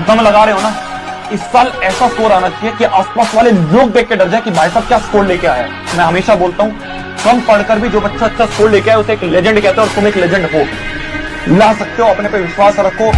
दम लगा रहे हो ना, इस साल ऐसा स्कोर आना चाहिए कि आसपास वाले लोग देख के डर जाए कि भाई साहब क्या स्कोर लेके आया है। मैं हमेशा बोलता हूँ, कम पढ़कर भी जो बच्चा अच्छा स्कोर लेके आया उसे एक लेजेंड कहते हैं, और तुम एक लेजेंड हो, ला सकते हो, अपने पे विश्वास रखो।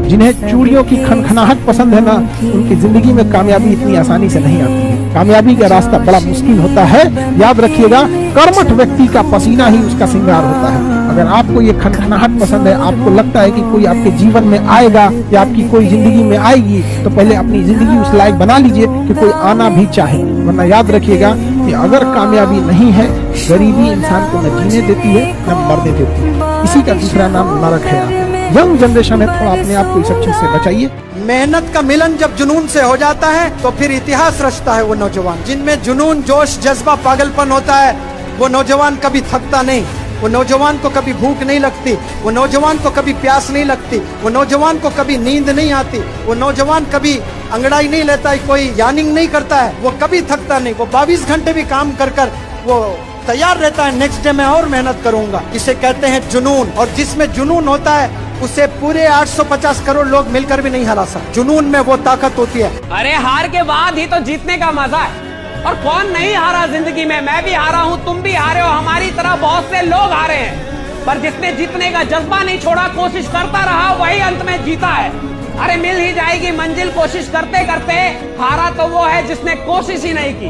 जिन्हें चूड़ियों की खनखनाहट पसंद है ना, उनकी जिंदगी में कामयाबी इतनी आसानी से नहीं आती है। कामयाबी का रास्ता बड़ा मुश्किल होता है। याद रखिएगा, कर्मठ व्यक्ति का पसीना ही उसका श्रृंगार होता है। अगर आपको ये खनखनाहट पसंद है, आपको लगता है कि कोई आपके जीवन में आएगा या आपकी कोई जिंदगी में आएगी, तो पहले अपनी जिंदगी उस लायक बना लीजिए कि कोई आना भी चाहे। वरना याद रखिएगा कि अगर कामयाबी नहीं है, गरीबी इंसान को न जीने देती है न मरने देती है। इसी का दूसरा नाम नरक है। यंग जनरेशन है, थोड़ा अपने आप को इस चीज से बचाइए। मेहनत का मिलन जब जुनून से हो जाता है तो फिर इतिहास रचता है वो नौजवान। जिनमें जुनून, जोश, जज्बा, पागलपन होता है, वो नौजवान कभी थकता नहीं, वो नौजवान को कभी भूख नहीं लगती, वो नौजवान को कभी प्यास नहीं लगती, वो नौजवान को कभी नींद नहीं आती, वो नौजवान कभी अंगड़ाई नहीं लेता है, कोई यानिंग नहीं करता है, वो कभी थकता नहीं। वो 22 घंटे भी काम कर कर वो तैयार रहता है, नेक्स्ट डे मैं और मेहनत करूंगा। इसे कहते हैं जुनून। और जिसमें जुनून होता है उसे पूरे 850 करोड़ लोग मिलकर भी नहीं हरा सकते। जुनून में वो ताकत होती है। अरे हार के बाद ही तो जीतने का मजा है। और कौन नहीं हारा जिंदगी में? मैं भी हारा हूँ, तुम भी हारे हो, हमारी तरह बहुत से लोग हारे हैं। पर जिसने जीतने का जज्बा नहीं छोड़ा, कोशिश करता रहा, वही अंत में जीता है। अरे मिल ही जाएगी मंजिल कोशिश करते करते। हारा तो वो है जिसने कोशिश ही नहीं की।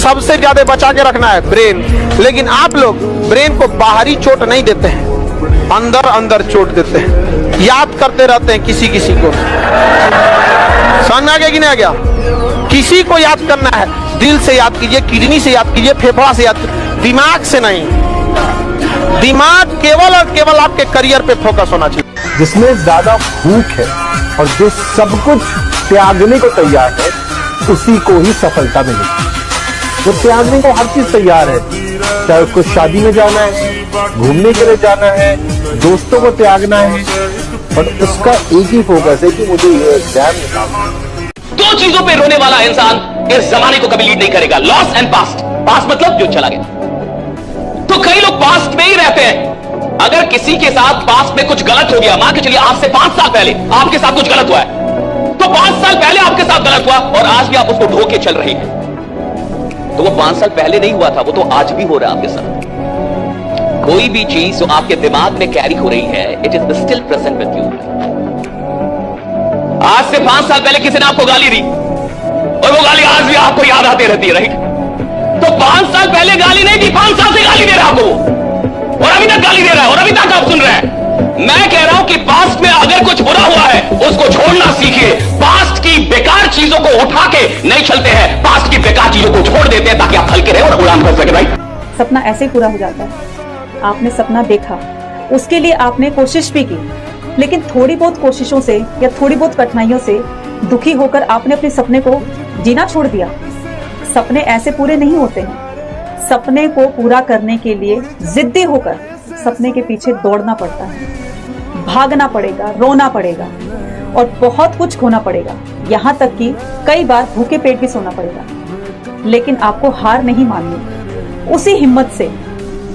सबसे ज्यादा बचा के रखना है ब्रेन, लेकिन आप लोग ब्रेन को बाहरी चोट नहीं देते हैं, अंदर अंदर चोट देते हैं। याद करते रहते हैं किसी किसी को। समझ में आ गया कि नहीं आ गया? किसी को याद करना है, दिल से याद कीजिए, किडनी से याद कीजिए, फेफड़ा से याद कीजिए, दिमाग से नहीं। दिमाग केवल और केवल आपके करियर पे फोकस होना चाहिए। जिसमें ज्यादा भूख है और जो सब कुछ त्यागने को तैयार है, उसी को ही सफलता मिलेगी। जो त्यागने को हर चीज तैयार है, चाहे उसको शादी में जाना है, घूमने के लिए जाना है, दोस्तों को त्यागना है, पर उसका एक ही फोकस है कि मुझे ये एग्जाम निकालना। दो चीजों पे रोने वाला इंसान इस जमाने को कभी लीड नहीं करेगा, लॉस एंड पास्ट। पास्ट मतलब जो चला गया। तो कई लोग पास्ट में ही रहते हैं। अगर किसी के साथ पास्ट में कुछ गलत हो गया, मान के चलिए आज से 5 साल पहले आपके साथ कुछ गलत हुआ है, तो 5 साल पहले आपके साथ गलत हुआ और आज भी आप उसको ढो के चल रही हैं, तो वो 5 साल पहले नहीं हुआ था, वो तो आज भी हो रहा है आपके साथ। कोई भी चीज जो आपके दिमाग में कैरी हो रही है, it is still present with you. आज से 5 साल पहले किसी ने आपको गाली दी और वो गाली आज भी आपको याद आती रहती है, राइट? तो 5 साल पहले गाली नहीं दी, 5 साल से गाली दे रहा आपको, और अभी तक गाली दे रहा है, और अभी तक आप सुन रहे हैं। मैं कह रहा हूं कि पास्ट में अगर कुछ बुरा हुआ है, उसको छोड़ना सीखिए। पास्ट की बेकार चीजों को उठा के नहीं चलते हैं, पास्ट की बेकार चीजों को छोड़ देते हैं ताकि आप हल्के रहे और उड़ान भर सके, राइट? सपना ऐसे ही पूरा हो जाता है। आपने सपना देखा, उसके लिए आपने कोशिश भी की, लेकिन थोड़ी बहुत कोशिशों से या थोड़ी बहुत कठिनाइयों से दुखी होकर आपने अपने सपने को जीना छोड़ दिया। सपने ऐसे पूरे नहीं होते हैं। सपने को पूरा करने के लिए जिद्दी होकर सपने के पीछे दौड़ना पड़ता है, भागना पड़ेगा, रोना पड़ेगा और बहुत कुछ खोना पड़ेगा, यहाँ तक कि कई बार भूखे पेट भी सोना पड़ेगा। लेकिन आपको हार नहीं माननी, उसी हिम्मत से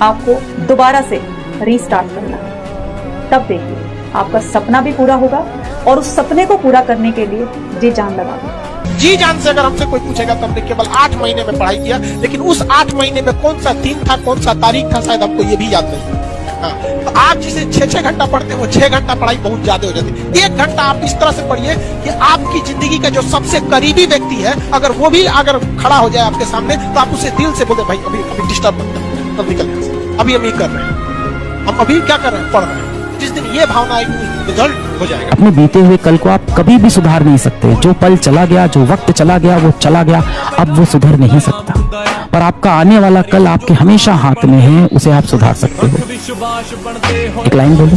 आपको दोबारा से रीस्टार्ट करना है। तब देखिए आपका सपना भी पूरा होगा और उस सपने को पूरा करने के लिए जी जान लगा दो। जी जान से अगर हमसे कोई पूछेगा तो हमने केवल 8 महीने में पढ़ाई किया, लेकिन उस 8 महीने में कौन सा दिन था, कौन सा तारीख था, शायद हमको ये भी याद नहीं। हाँ, तो आप जिसे 6-6 घंटा पढ़ते हो, 6 घंटा पढ़ाई बहुत ज्यादा हो जाती है। 1 घंटा आप इस तरह से पढ़िए कि आपकी जिंदगी का जो सबसे करीबी व्यक्ति है, अगर वो भी अगर खड़ा हो जाए आपके सामने, तो आप उसे दिल से बोले, भाई अभी डिस्टर्ब मत कर, तब निकल जाए, अभी हम ये कर रहे हैं, हम अभी क्या कर रहे हैं, पढ़ रहे हैं। जिस दिन ये भावना आएगी, रिजल्ट हो जाएगा। अपने बीते हुए कल को आप कभी भी सुधार नहीं सकते। जो पल चला गया, जो वक्त चला गया, वो चला गया, अब वो सुधर नहीं सकता। पर आपका आने वाला कल आपके हमेशा हाथ में है, उसे आप सुधार सकते हो। एक लाइन बोलो,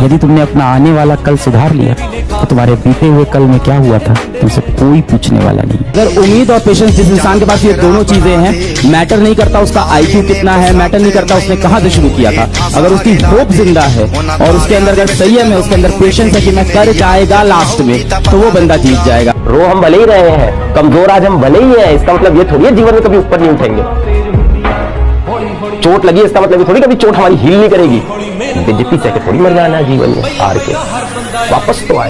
यदि तुमने अपना आने वाला कल सुधार लिया तो तुम्हारे बीते हुए कल में क्या हुआ था तुमसे कोई पूछने वाला नहीं। अगर उम्मीद और पेशेंस जिस इंसान के पास ये दोनों चीजें हैं, मैटर नहीं करता उसका IQ कितना है, मैटर नहीं करता उसने कहां से शुरू किया था, अगर उसकी होप जिंदा है और उसके अंदर अगर संयम है, उसके अंदर पेशेंस है कि मैं कर जाएगा लास्ट में, तो वो बंदा जीत जाएगा। रो हम भले ही रहे हैं, कमजोर आज हम भले ही हैं, इसका मतलब ये थोड़ी है जीवन में कभी ऊपर नहीं उठेंगे। चोट लगी इसका मतलब ये थोड़ी कभी चोट हमारी हील नहीं करेगी। बीजेपी चाहे थोड़ी मर जाना है जीवन में हार के, वापस तो आए।